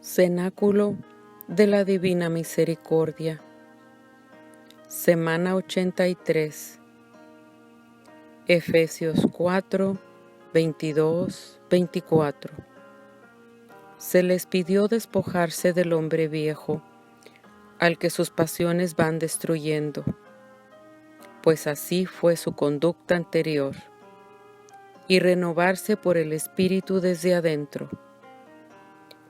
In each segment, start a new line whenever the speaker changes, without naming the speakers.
Cenáculo de la Divina Misericordia, Semana 83, Efesios 4, 22, 24. Se les pidió despojarse del hombre viejo, al que sus pasiones van destruyendo, pues así fue su conducta anterior, y renovarse por el Espíritu desde adentro.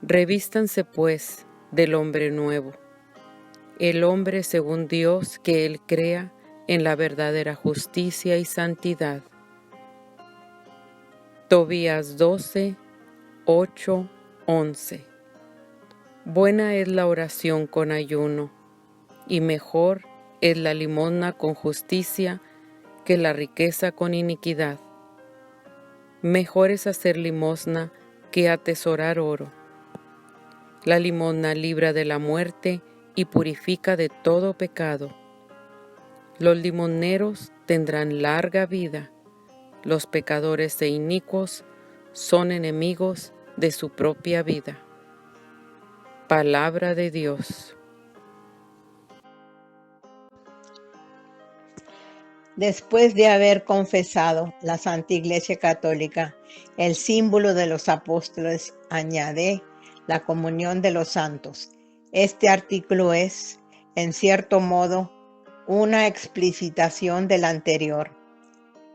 Revístanse, pues, del hombre nuevo, el hombre según Dios que Él crea en la verdadera justicia y santidad. Tobías 12, 8, 11. Buena es la oración con ayuno, y mejor es la limosna con justicia que la riqueza con iniquidad. Mejor es hacer limosna que atesorar oro. La limosna libra de la muerte y purifica de todo pecado. Los limosneros tendrán larga vida. Los pecadores e inicuos son enemigos de su propia vida. Palabra de Dios.
Después de haber confesado la Santa Iglesia Católica, el símbolo de los apóstoles, añade la comunión de los santos. Este artículo es, en cierto modo, una explicitación del anterior.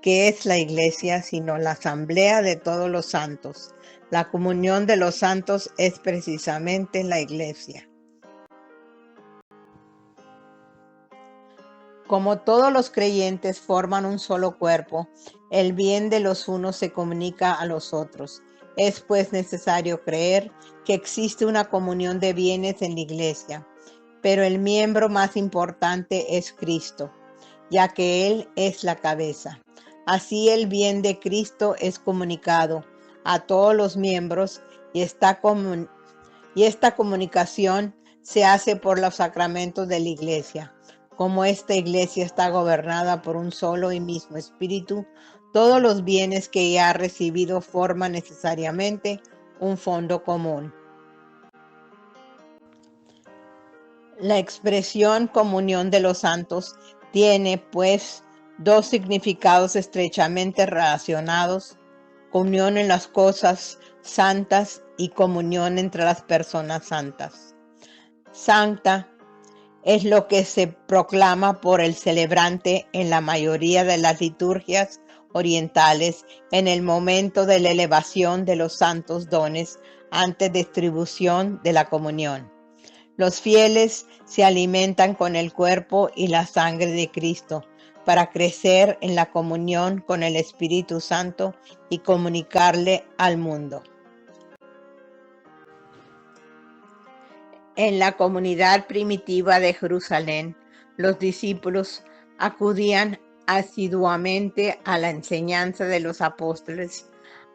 ¿Qué es la Iglesia sino la asamblea de todos los santos? La comunión de los santos es precisamente la Iglesia. Como todos los creyentes forman un solo cuerpo, el bien de los unos se comunica a los otros. Es pues necesario creer que existe una comunión de bienes en la Iglesia, pero el miembro más importante es Cristo, ya que Él es la cabeza. Así el bien de Cristo es comunicado a todos los miembros y esta comunicación se hace por los sacramentos de la Iglesia. Como esta Iglesia está gobernada por un solo y mismo Espíritu, todos los bienes que ella ha recibido forman necesariamente un fondo común. La expresión comunión de los santos tiene, pues, dos significados estrechamente relacionados: comunión en las cosas santas y comunión entre las personas santas. Santa es lo que se proclama por el celebrante en la mayoría de las liturgias orientales en el momento de la elevación de los santos dones antes de distribución de la comunión. Los fieles se alimentan con el cuerpo y la sangre de Cristo para crecer en la comunión con el Espíritu Santo y comunicarle al mundo. En la comunidad primitiva de Jerusalén, los discípulos acudían asiduamente a la enseñanza de los apóstoles,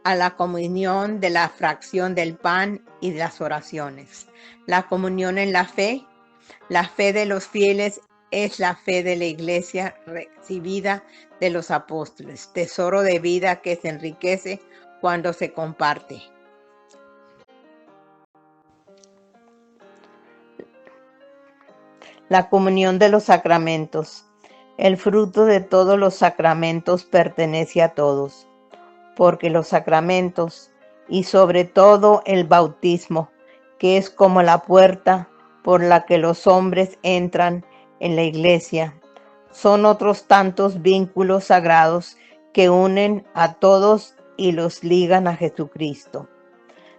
a la comunión de la fracción del pan y de las oraciones. La comunión en la fe de los fieles es la fe de la Iglesia recibida de los apóstoles, tesoro de vida que se enriquece cuando se comparte. La comunión de los sacramentos. El fruto de todos los sacramentos pertenece a todos, porque los sacramentos, y sobre todo el bautismo, que es como la puerta por la que los hombres entran en la Iglesia, son otros tantos vínculos sagrados que unen a todos y los ligan a Jesucristo.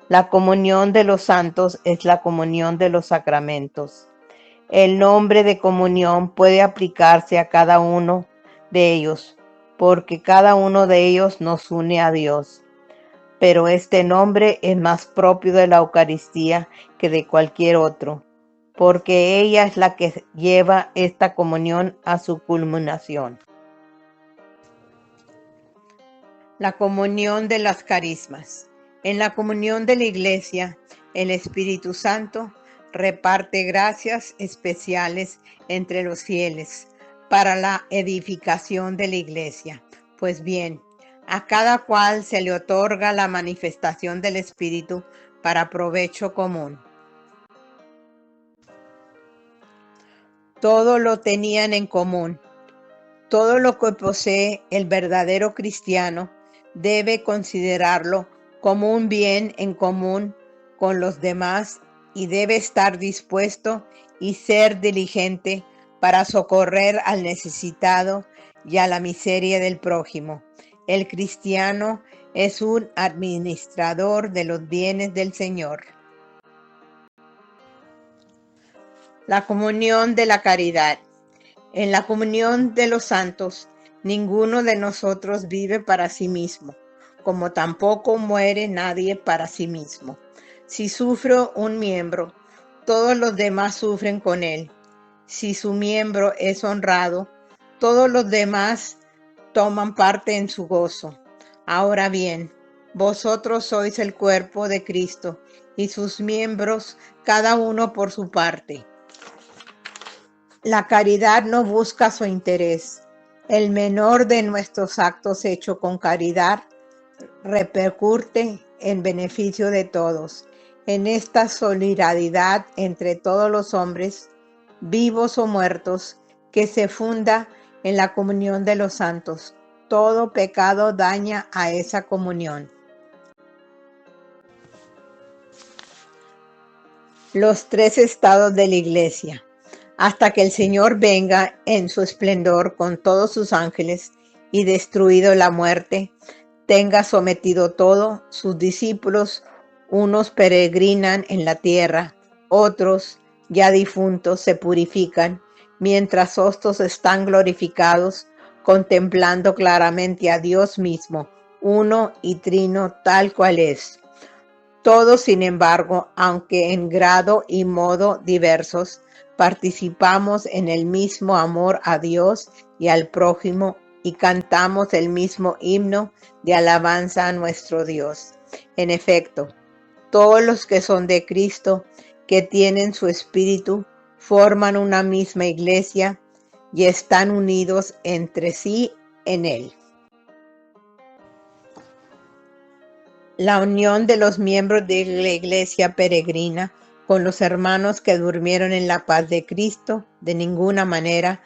La comunión de los santos es la comunión de los sacramentos. El nombre de comunión puede aplicarse a cada uno de ellos, porque cada uno de ellos nos une a Dios. Pero este nombre es más propio de la Eucaristía que de cualquier otro, porque ella es la que lleva esta comunión a su culminación. La comunión de las carismas. En la comunión de la Iglesia, el Espíritu Santo reparte gracias especiales entre los fieles para la edificación de la Iglesia. Pues bien, a cada cual se le otorga la manifestación del Espíritu para provecho común. Todo lo tenían en común. Todo lo que posee el verdadero cristiano debe considerarlo como un bien en común con los demás y debe estar dispuesto y ser diligente para socorrer al necesitado y a la miseria del prójimo. El cristiano es un administrador de los bienes del Señor. La comunión de la caridad. En la comunión de los santos, ninguno de nosotros vive para sí mismo, como tampoco muere nadie para sí mismo. Si sufre un miembro, todos los demás sufren con él. Si su miembro es honrado, todos los demás toman parte en su gozo. Ahora bien, vosotros sois el cuerpo de Cristo y sus miembros, cada uno por su parte. La caridad no busca su interés. El menor de nuestros actos hecho con caridad repercute en beneficio de todos. En esta solidaridad entre todos los hombres, vivos o muertos, que se funda en la comunión de los santos. Todo pecado daña a esa comunión. Los tres estados de la Iglesia. Hasta que el Señor venga en su esplendor con todos sus ángeles y destruido la muerte, tenga sometido todo, sus discípulos, unos peregrinan en la tierra, otros, ya difuntos, se purifican, mientras otros están glorificados, contemplando claramente a Dios mismo, uno y trino tal cual es. Todos, sin embargo, aunque en grado y modo diversos, participamos en el mismo amor a Dios y al prójimo y cantamos el mismo himno de alabanza a nuestro Dios. En efecto, todos los que son de Cristo, que tienen su espíritu, forman una misma iglesia y están unidos entre sí en él. La unión de los miembros de la iglesia peregrina con los hermanos que durmieron en la paz de Cristo de ninguna manera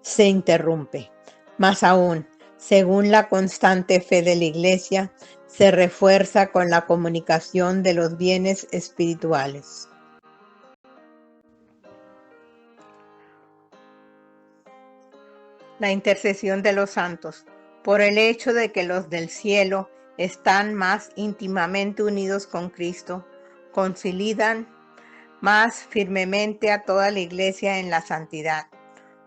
se interrumpe. Más aún, según la constante fe de la iglesia, se refuerza con la comunicación de los bienes espirituales. La intercesión de los santos. Por el hecho de que los del cielo están más íntimamente unidos con Cristo, consolidan más firmemente a toda la iglesia en la santidad.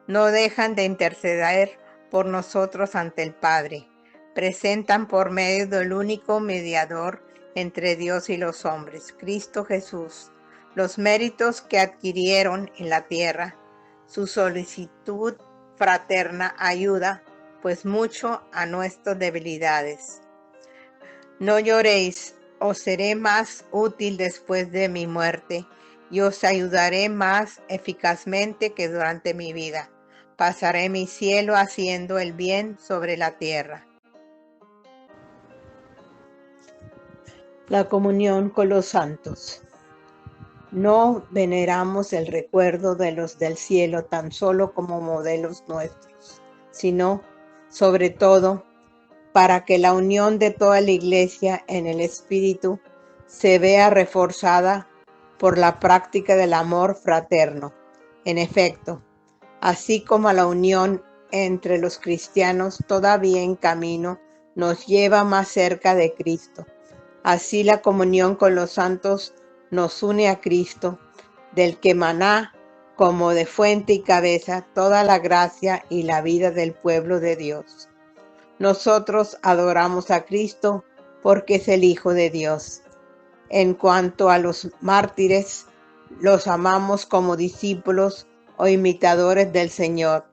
No dejan de interceder por nosotros ante el Padre. Presentan por medio del único mediador entre Dios y los hombres, Cristo Jesús, los méritos que adquirieron en la tierra. Su solicitud fraterna ayuda, pues mucho, a nuestras debilidades. No lloréis, os seré más útil después de mi muerte, y os ayudaré más eficazmente que durante mi vida. Pasaré mi cielo haciendo el bien sobre la tierra. La comunión con los santos. No veneramos el recuerdo de los del cielo tan solo como modelos nuestros, sino, sobre todo, para que la unión de toda la iglesia en el Espíritu se vea reforzada por la práctica del amor fraterno. En efecto, así como la unión entre los cristianos todavía en camino nos lleva más cerca de Cristo, así la comunión con los santos nos une a Cristo, del que maná como de fuente y cabeza toda la gracia y la vida del pueblo de Dios. Nosotros adoramos a Cristo porque es el Hijo de Dios. En cuanto a los mártires, los amamos como discípulos o imitadores del Señor,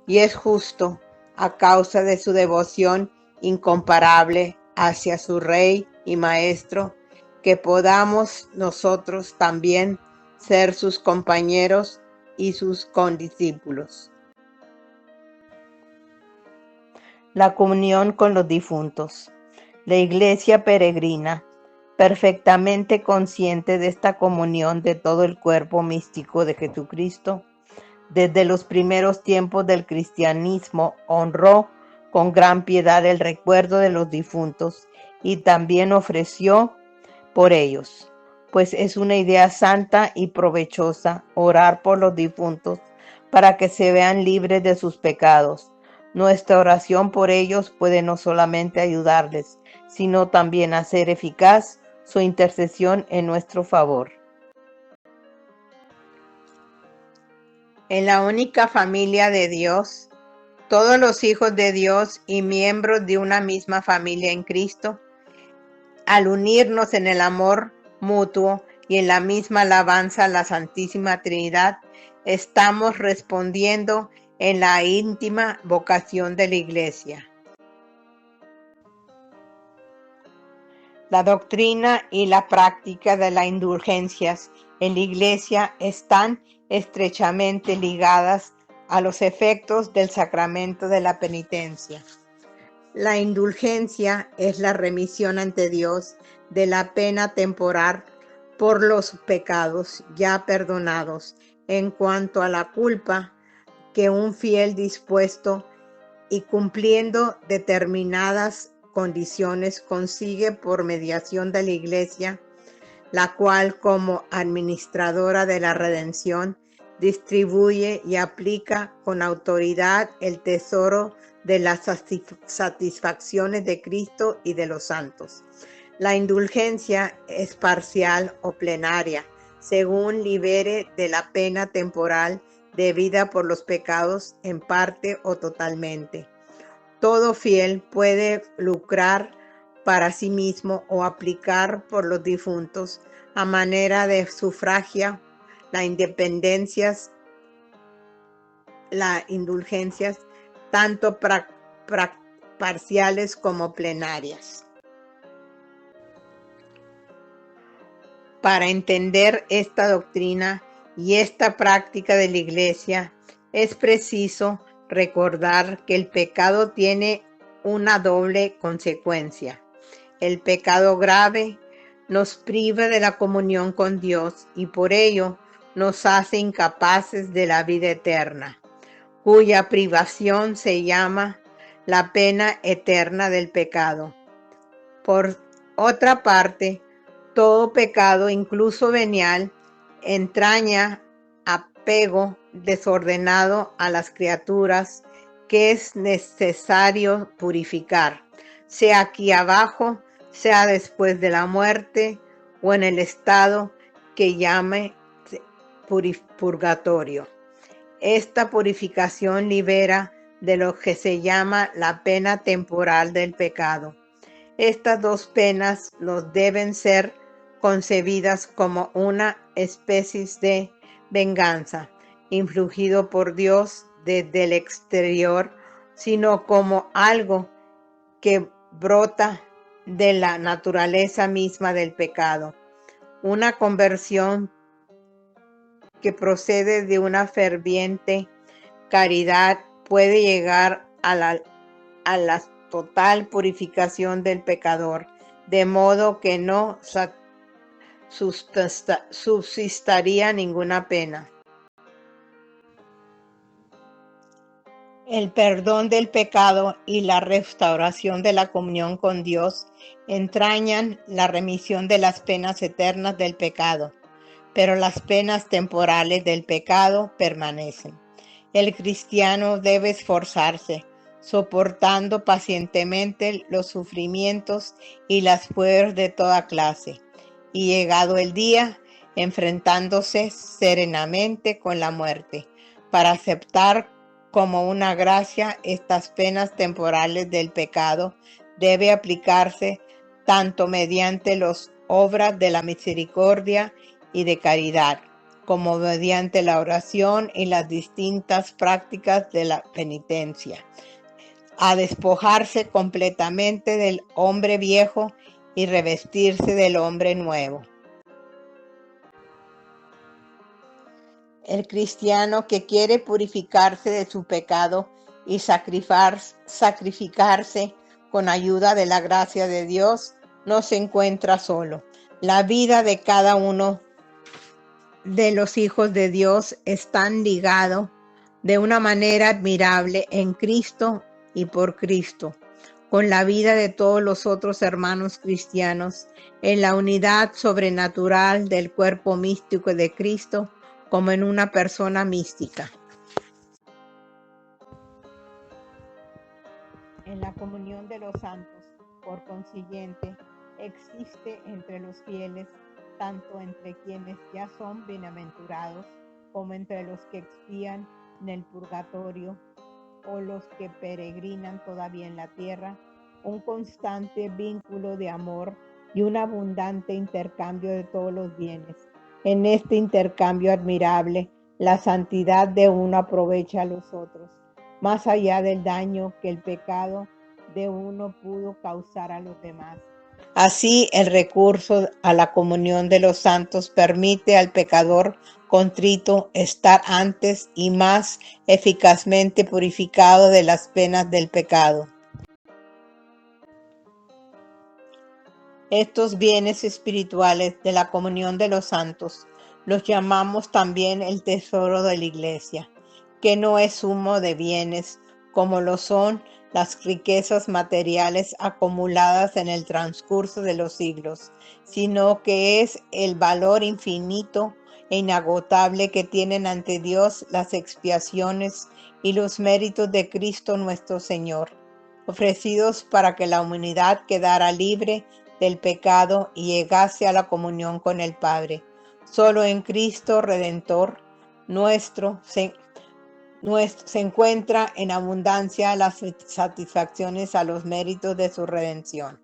y es justo, a causa de su devoción incomparable hacia su Rey y Maestro, que podamos nosotros también ser sus compañeros y sus condiscípulos. La comunión con los difuntos. La iglesia peregrina, perfectamente consciente de esta comunión de todo el cuerpo místico de Jesucristo, desde los primeros tiempos del cristianismo, honró con gran piedad el recuerdo de los difuntos y también ofreció por ellos, pues es una idea santa y provechosa orar por los difuntos para que se vean libres de sus pecados. Nuestra oración por ellos puede no solamente ayudarles, sino también hacer eficaz su intercesión en nuestro favor. En la única familia de Dios, todos los hijos de Dios y miembros de una misma familia en Cristo, al unirnos en el amor mutuo y en la misma alabanza a la Santísima Trinidad, estamos respondiendo en la íntima vocación de la Iglesia. La doctrina y la práctica de las indulgencias en la Iglesia están estrechamente ligadas a los efectos del sacramento de la penitencia. La indulgencia es la remisión ante Dios de la pena temporal por los pecados ya perdonados en cuanto a la culpa que un fiel dispuesto y cumpliendo determinadas condiciones consigue por mediación de la Iglesia, la cual como administradora de la redención distribuye y aplica con autoridad el tesoro de las satisfacciones de Cristo y de los santos. La indulgencia es parcial o plenaria, según libere de la pena temporal debida por los pecados en parte o totalmente. Todo fiel puede lucrar para sí mismo o aplicar por los difuntos a manera de sufragia las indulgencias tanto parciales como plenarias. Para entender esta doctrina y esta práctica de la Iglesia, es preciso recordar que el pecado tiene una doble consecuencia. El pecado grave nos priva de la comunión con Dios y por ello nos hace incapaces de la vida eterna, cuya privación se llama la pena eterna del pecado. Por otra parte, todo pecado, incluso venial, entraña apego desordenado a las criaturas que es necesario purificar, sea aquí abajo, sea después de la muerte o en el estado que llame purgatorio. Esta purificación libera de lo que se llama la pena temporal del pecado. Estas dos penas nos deben ser concebidas como una especie de venganza, infligido por Dios desde el exterior, sino como algo que brota de la naturaleza misma del pecado. Una conversión que procede de una ferviente caridad puede llegar a la total purificación del pecador, de modo que no subsistiría ninguna pena. El perdón del pecado y la restauración de la comunión con Dios entrañan la remisión de las penas eternas del pecado, pero las penas temporales del pecado permanecen. El cristiano debe esforzarse, soportando pacientemente los sufrimientos y las pruebas de toda clase, y llegado el día, enfrentándose serenamente con la muerte, para aceptar como una gracia estas penas temporales del pecado, debe aplicarse tanto mediante las obras de la misericordia y de caridad, como mediante la oración y las distintas prácticas de la penitencia, a despojarse completamente del hombre viejo y revestirse del hombre nuevo. El cristiano que quiere purificarse de su pecado y sacrificarse con ayuda de la gracia de Dios no se encuentra solo. La vida de cada uno de los hijos de Dios están ligados de una manera admirable en Cristo y por Cristo, con la vida de todos los otros hermanos cristianos, en la unidad sobrenatural del cuerpo místico de Cristo, como en una persona mística. En la comunión de los santos, por consiguiente, existe entre los fieles, tanto entre quienes ya son bienaventurados, como entre los que expían en el purgatorio o los que peregrinan todavía en la tierra, un constante vínculo de amor y un abundante intercambio de todos los bienes. En este intercambio admirable, la santidad de uno aprovecha a los otros, más allá del daño que el pecado de uno pudo causar a los demás. Así, el recurso a la comunión de los santos permite al pecador contrito estar antes y más eficazmente purificado de las penas del pecado. Estos bienes espirituales de la comunión de los santos los llamamos también el tesoro de la Iglesia, que no es sumo de bienes como lo son las riquezas materiales acumuladas en el transcurso de los siglos, sino que es el valor infinito e inagotable que tienen ante Dios las expiaciones y los méritos de Cristo nuestro Señor, ofrecidos para que la humanidad quedara libre del pecado y llegase a la comunión con el Padre. Solo en Cristo Redentor nuestro se encuentra en abundancia las satisfacciones a los méritos de su redención.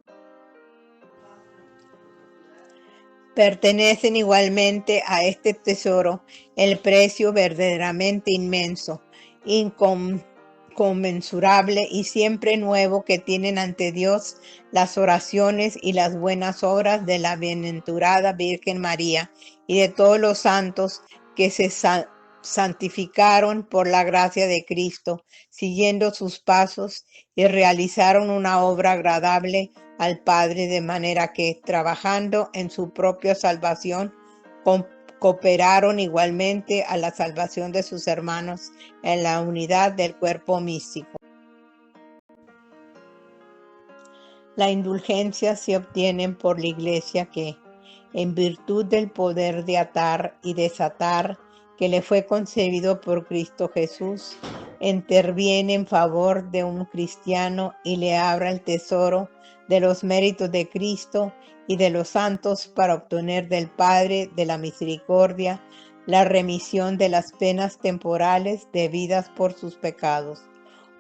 Pertenecen igualmente a este tesoro el precio verdaderamente inmenso, inconmensurable y siempre nuevo que tienen ante Dios las oraciones y las buenas obras de la bienaventurada Virgen María y de todos los santos que se santificaron por la gracia de Cristo, siguiendo sus pasos y realizaron una obra agradable al Padre, de manera que, trabajando en su propia salvación, cooperaron igualmente a la salvación de sus hermanos en la unidad del cuerpo místico. La indulgencia se obtiene por la Iglesia que, en virtud del poder de atar y desatar que le fue concebido por Cristo Jesús, interviene en favor de un cristiano y le abra el tesoro de los méritos de Cristo y de los santos para obtener del Padre de la misericordia la remisión de las penas temporales debidas por sus pecados.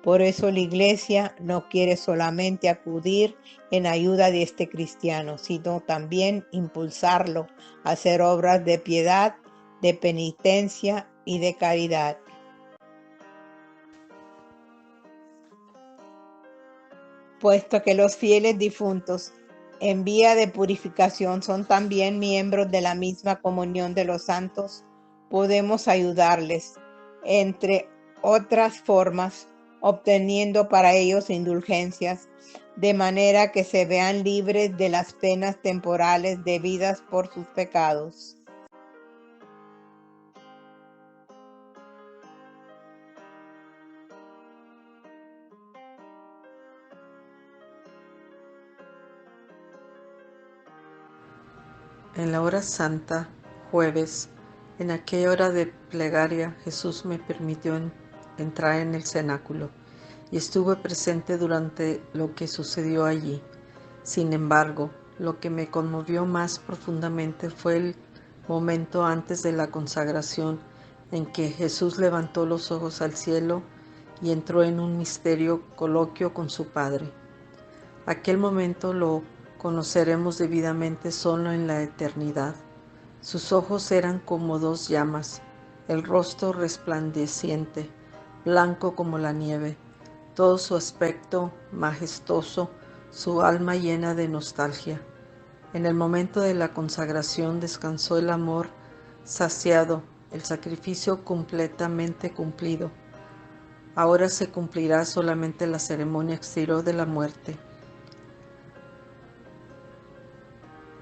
Por eso la Iglesia no quiere solamente acudir en ayuda de este cristiano, sino también impulsarlo a hacer obras de piedad, de penitencia y de caridad. Puesto que los fieles difuntos en vía de purificación son también miembros de la misma comunión de los santos, podemos ayudarles, entre otras formas, obteniendo para ellos indulgencias, de manera que se vean libres de las penas temporales debidas por sus pecados.
En la hora santa, jueves, en aquella hora de plegaria, Jesús me permitió entrar en el cenáculo y estuve presente durante lo que sucedió allí. Sin embargo, lo que me conmovió más profundamente fue el momento antes de la consagración en que Jesús levantó los ojos al cielo y entró en un misterio coloquio con su Padre. Aquel momento lo conoceremos debidamente solo en la eternidad. Sus ojos eran como dos llamas, el rostro resplandeciente, blanco como la nieve, todo su aspecto majestuoso, su alma llena de nostalgia. En el momento de la consagración descansó el amor saciado, el sacrificio completamente cumplido. Ahora se cumplirá solamente la ceremonia exterior de la muerte.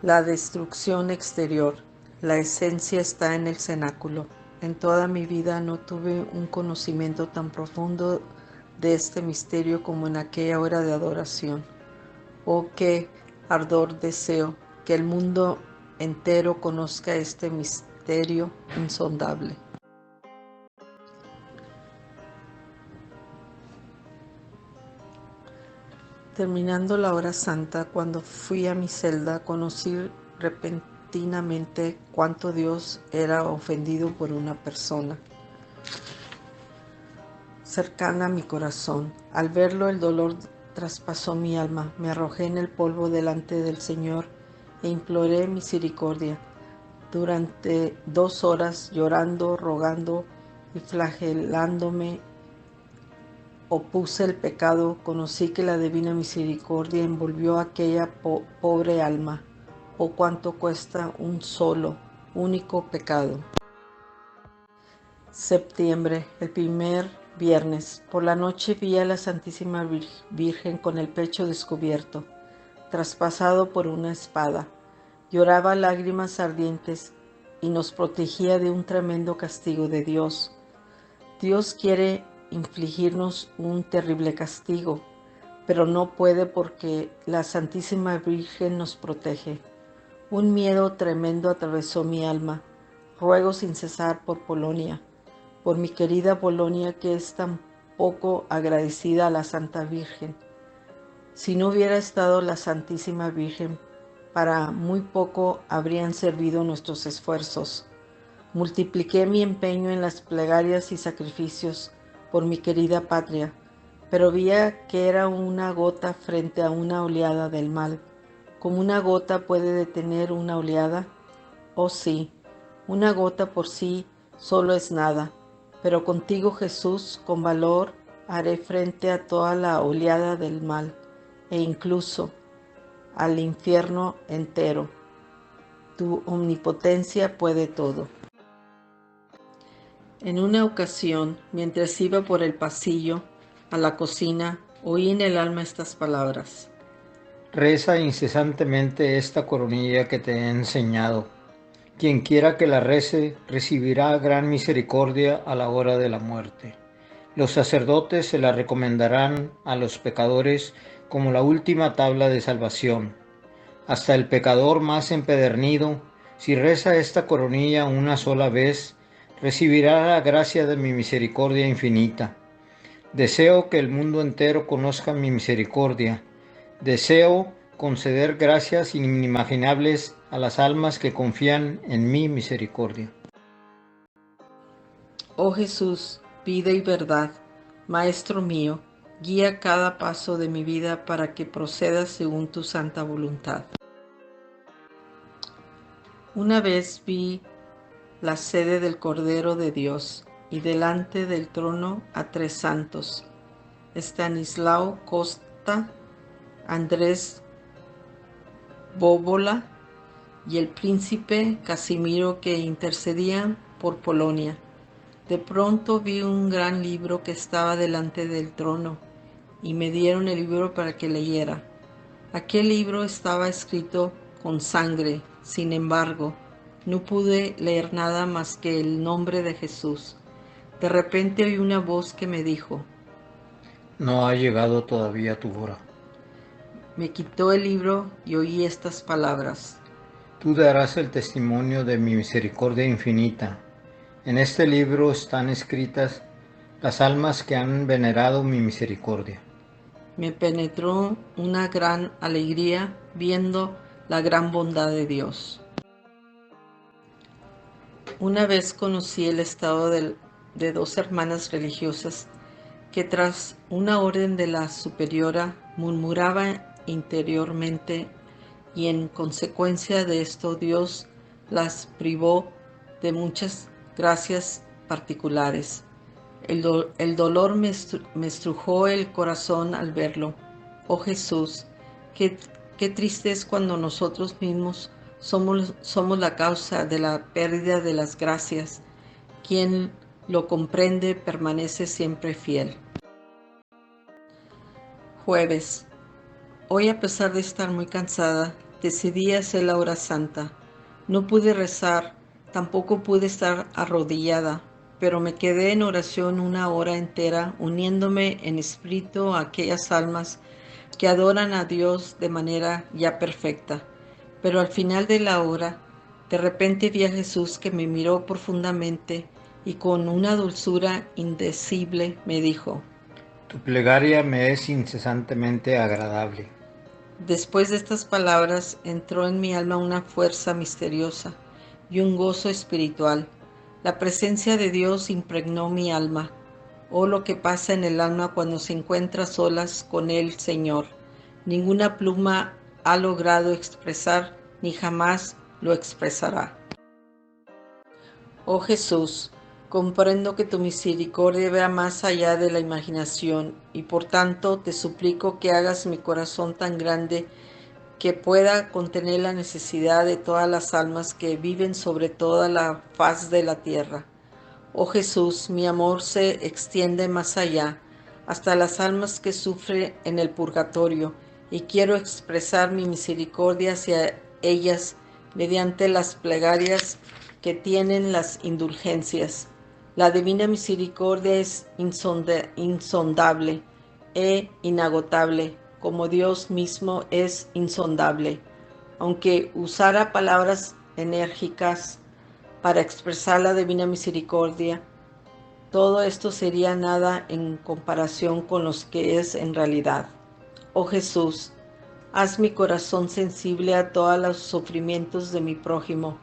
La destrucción exterior, la esencia está en el cenáculo.
En toda mi vida no tuve un conocimiento tan profundo de este misterio como en aquella hora de adoración. Oh, qué ardor deseo que el mundo entero conozca este misterio insondable. Terminando la hora santa, cuando fui a mi celda, conocí repentinamente cuánto Dios era ofendido por una persona cercana a mi corazón. Al verlo, el dolor traspasó mi alma. Me arrojé en el polvo delante del Señor e imploré misericordia. Durante 2 horas, llorando, rogando y flagelándome, opuse el pecado, conocí que la divina misericordia envolvió a aquella pobre alma. Oh, cuánto cuesta un solo, único pecado. Septiembre, el primer viernes. Por la noche vi a la Santísima Virgen con el pecho descubierto, traspasado por una espada. Lloraba lágrimas ardientes y nos protegía de un tremendo castigo de Dios. Dios quiere infligirnos un terrible castigo, pero no puede porque la Santísima Virgen nos protege. Un miedo tremendo atravesó mi alma. Ruego sin cesar por Polonia, por mi querida Polonia que es tan poco agradecida a la Santa Virgen. Si no hubiera estado la Santísima Virgen, para muy poco habrían servido nuestros esfuerzos. Multipliqué mi empeño en las plegarias y sacrificios por mi querida patria, pero veía que era una gota frente a una oleada del mal. ¿Cómo una gota puede detener una oleada? Oh sí, una gota por sí solo es nada, pero contigo, Jesús, con valor haré frente a toda la oleada del mal e incluso al infierno entero. Tu omnipotencia puede todo. En una ocasión, mientras iba por el pasillo a la cocina, oí en el alma estas palabras.
Reza incesantemente esta coronilla que te he enseñado. Quien quiera que la rece, recibirá gran misericordia a la hora de la muerte. Los sacerdotes se la recomendarán a los pecadores como la última tabla de salvación. Hasta el pecador más empedernido, si reza esta coronilla una sola vez, recibirá la gracia de mi misericordia infinita. Deseo que el mundo entero conozca mi misericordia. Deseo conceder gracias inimaginables a las almas que confían en mi misericordia.
Oh Jesús, vida y verdad, Maestro mío, guía cada paso de mi vida para que proceda según tu santa voluntad. Una vez vi la sede del Cordero de Dios y delante del trono a 3 santos, Estanislao Costa, Andrés Bóbola y el príncipe Casimiro que intercedían por Polonia. De pronto vi un gran libro que estaba delante del trono y me dieron el libro para que leyera. Aquel libro estaba escrito con sangre, sin embargo, no pude leer nada más que el nombre de Jesús. De repente oí una voz que me dijo,
No ha llegado todavía tu hora.
me quitó el libro y oí estas palabras.
Tú darás el testimonio de mi misericordia infinita. En este libro están escritas las almas que han venerado mi misericordia.
Me penetró una gran alegría viendo la gran bondad de Dios. Una vez conocí el estado de 2 hermanas religiosas que tras una orden de la superiora murmuraba interiormente y en consecuencia de esto Dios las privó de muchas gracias particulares. El dolor me estrujó el corazón al verlo. Oh Jesús, qué triste es cuando nosotros mismos somos la causa de la pérdida de las gracias. Quien lo comprende permanece siempre fiel. Jueves. Hoy, a pesar de estar muy cansada, decidí hacer la hora santa. No pude rezar Tampoco pude estar arrodillada, pero me quedé en oración 1 hora entera, uniéndome en espíritu a aquellas almas que adoran a Dios de manera ya perfecta. Pero al final de la hora, de repente vi a Jesús que me miró profundamente y con una dulzura indecible me dijo:
Tu plegaria me es incesantemente agradable.
Después de estas palabras entró en mi alma una fuerza misteriosa y un gozo espiritual. La presencia de Dios impregnó mi alma. Oh, lo que pasa en el alma cuando se encuentra solas con el Señor. Ninguna pluma ha logrado expresar ni jamás lo expresará. Oh Jesús, comprendo que tu misericordia va más allá de la imaginación y por tanto te suplico que hagas mi corazón tan grande que pueda contener la necesidad de todas las almas que viven sobre toda la faz de la tierra. Oh Jesús, mi amor se extiende más allá, hasta las almas que sufren en el purgatorio, y quiero expresar mi misericordia hacia ellas mediante las plegarias que tienen las indulgencias. La divina misericordia es insondable e inagotable, como Dios mismo es insondable. Aunque usara palabras enérgicas para expresar la divina misericordia, todo esto sería nada en comparación con lo que es en realidad. Oh Jesús, haz mi corazón sensible a todos los sufrimientos de mi prójimo,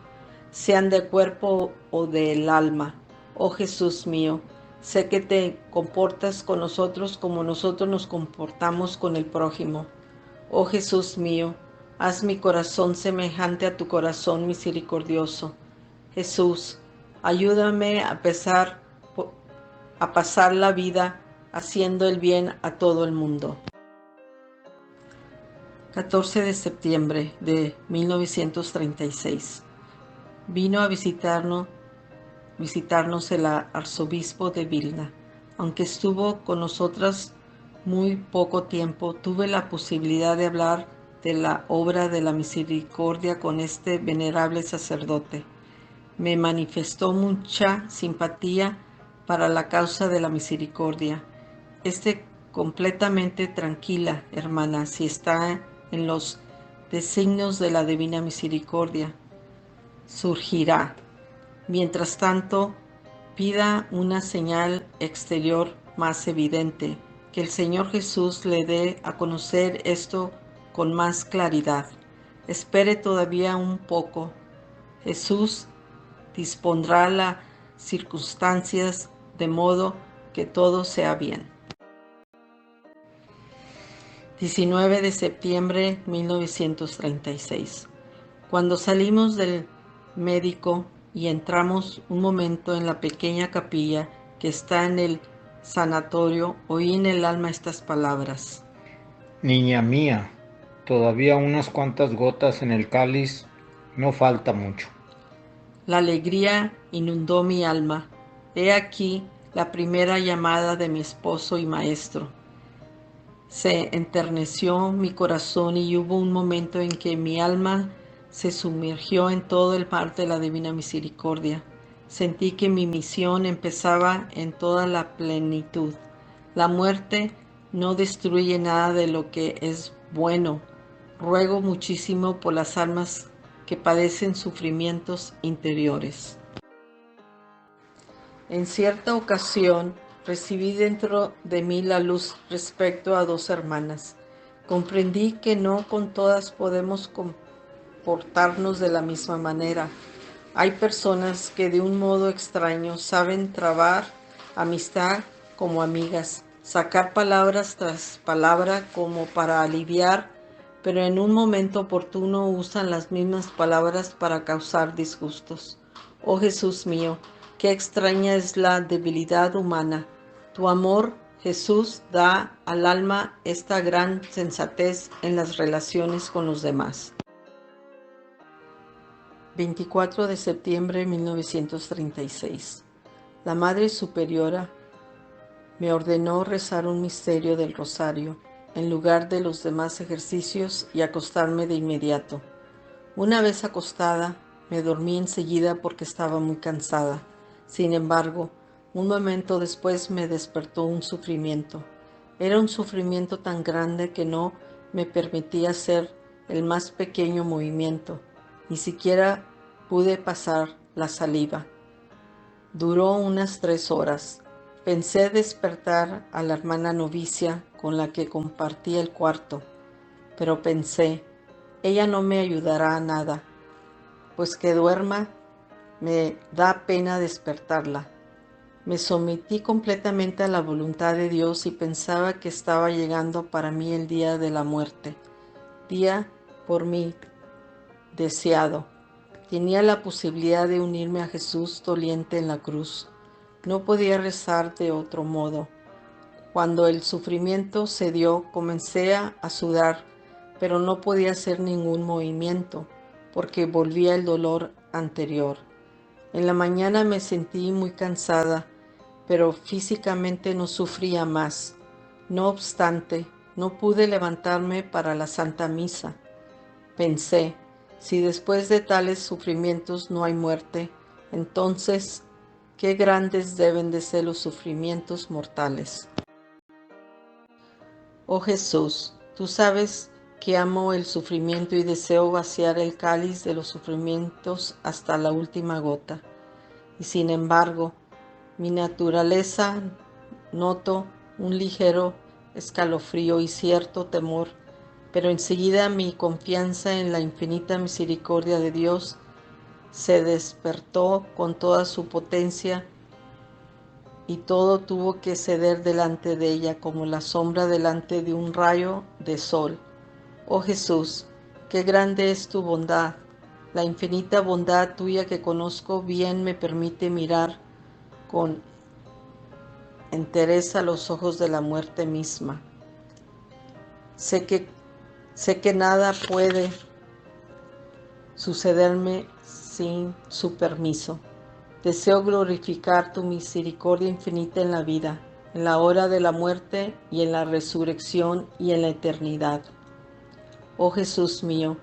sean del cuerpo o del alma. Oh Jesús mío, sé que te comportas con nosotros como nosotros nos comportamos con el prójimo. Oh Jesús mío, haz mi corazón semejante a tu corazón misericordioso. Jesús, ayúdame a pasar la vida haciendo el bien a todo el mundo. 14 de septiembre de 1936. Vino a visitarnos el arzobispo de Vilna. Aunque estuvo con nosotras muy poco tiempo, tuve la posibilidad de hablar de la obra de la misericordia con este venerable sacerdote. Me manifestó mucha simpatía para la causa de la misericordia. Esté completamente tranquila, hermana, si está en los designios de la divina misericordia. Surgirá. Mientras tanto, pida una señal exterior más evidente, que el Señor Jesús le dé a conocer esto con más claridad. Espere todavía un poco. Jesús dispondrá las circunstancias de modo que todo sea bien. 19 de septiembre de 1936. Cuando salimos del médico y entramos un momento en la pequeña capilla que está en el sanatorio, oí en el alma estas palabras:
Niña mía, todavía unas cuantas gotas en el cáliz, no falta mucho.
La alegría inundó mi alma. He aquí la primera llamada de mi esposo y maestro. Se enterneció mi corazón y hubo un momento en que mi alma se sumergió en todo el mar de la divina misericordia. Sentí que mi misión empezaba en toda la plenitud. La muerte no destruye nada de lo que es bueno. Ruego muchísimo por las almas que padecen sufrimientos interiores. En cierta ocasión recibí dentro de mí la luz respecto a 2 hermanas. Comprendí que no con todas podemos comportarnos de la misma manera. Hay personas que de un modo extraño saben trabar amistad como amigas, sacar palabras tras palabra como para aliviar, pero en un momento oportuno usan las mismas palabras para causar disgustos. Oh Jesús mío, qué extraña es la debilidad humana. Tu amor, Jesús, da al alma esta gran sensatez en las relaciones con los demás. 24 de septiembre de 1936. La Madre Superiora me ordenó rezar un misterio del rosario en lugar de los demás ejercicios y acostarme de inmediato. Una vez acostada, Me dormí enseguida porque estaba muy cansada. Sin embargo, un momento después me despertó un sufrimiento. Era un sufrimiento tan grande que no me permitía hacer el más pequeño movimiento. Ni siquiera pude pasar la saliva. Duró unas 3 horas. Pensé despertar a la hermana novicia con la que compartía el cuarto, pero pensé, ella no me ayudará a nada, pues que duerma me da pena despertarla. Me sometí completamente a la voluntad de Dios y pensaba que estaba llegando para mí el día de la muerte, día por mí deseado. Tenía la posibilidad de unirme a Jesús doliente en la cruz. No podía rezar de otro modo. Cuando el sufrimiento cedió, comencé a sudar, pero no podía hacer ningún movimiento, porque volvía el dolor anterior. En la mañana me sentí muy cansada, pero físicamente no sufría más. No obstante, no pude levantarme para la Santa Misa. Pensé, si después de tales sufrimientos no hay muerte, entonces, qué grandes deben de ser los sufrimientos mortales. Oh Jesús, tú sabes que amo el sufrimiento y deseo vaciar el cáliz de los sufrimientos hasta la última gota. Y sin embargo, mi naturaleza noto un ligero escalofrío y cierto temor, pero enseguida mi confianza en la infinita misericordia de Dios se despertó con toda su potencia y todo tuvo que ceder delante de ella como la sombra delante de un rayo de sol. Oh Jesús, qué grande es tu bondad. La infinita bondad tuya que conozco bien me permite mirar con entereza los ojos de la muerte misma. Sé que nada puede sucederme sin su permiso. Deseo glorificar tu misericordia infinita en la vida, en la hora de la muerte y en la resurrección y en la eternidad. Oh Jesús mío,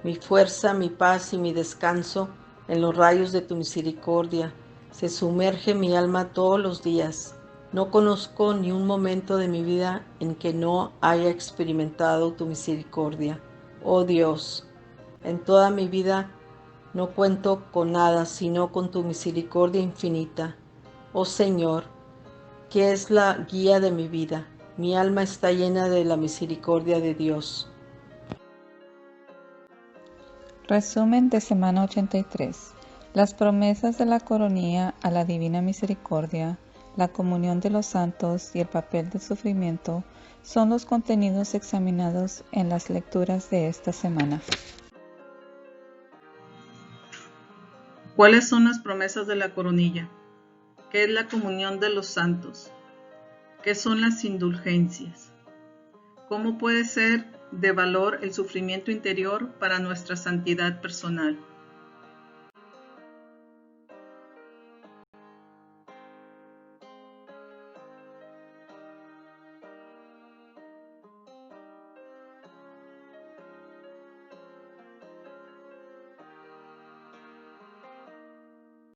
mi fuerza, mi paz y mi descanso en los rayos de tu misericordia, se sumerge mi alma todos los días. No conozco ni un momento de mi vida en que no haya experimentado tu misericordia. Oh Dios, en toda mi vida no cuento con nada sino con tu misericordia infinita. Oh Señor, que es la guía de mi vida. Mi alma está llena de la misericordia de Dios.
Resumen de semana 83. Las promesas de la coronilla a la divina misericordia, la comunión de los santos y el papel del sufrimiento son los contenidos examinados en las lecturas de esta semana.
¿Cuáles son las promesas de la coronilla? ¿Qué es la comunión de los santos? ¿Qué son las indulgencias? ¿Cómo puede ser de valor el sufrimiento interior para nuestra santidad personal?